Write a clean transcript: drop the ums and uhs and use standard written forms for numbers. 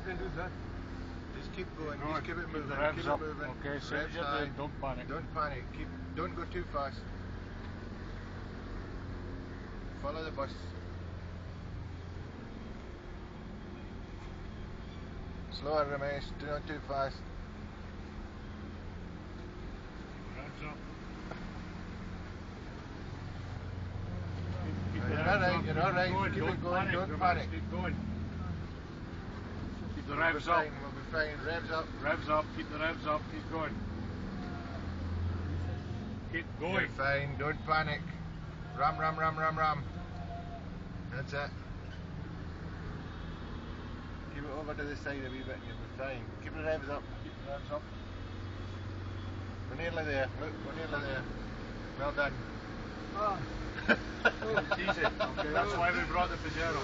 can do that. Just keep going. Keep Just keep it moving. the revs keep up. it moving. Okay, so Revs you're high. doing, don't panic. Don't panic. Don't go too fast. Follow the bus. Slower, Ramesh. Do not too fast. Revs up. You're alright. You're alright. Keep it going. Don't panic. Keep going. Keep the We'll revs be up. fine. We'll be fine. Revs up. Revs up. Keep the revs up. Keep going. Keep going. You're fine. Don't panic. Ram, ram, ram, ram, ram. That's it. Keep it over to the side a wee bit and you'll be fine. Keep the revs up. Keep the revs up. We're nearly there. Look, we're nearly there. Well done. It's easy. Okay, that's why we brought the Pajero.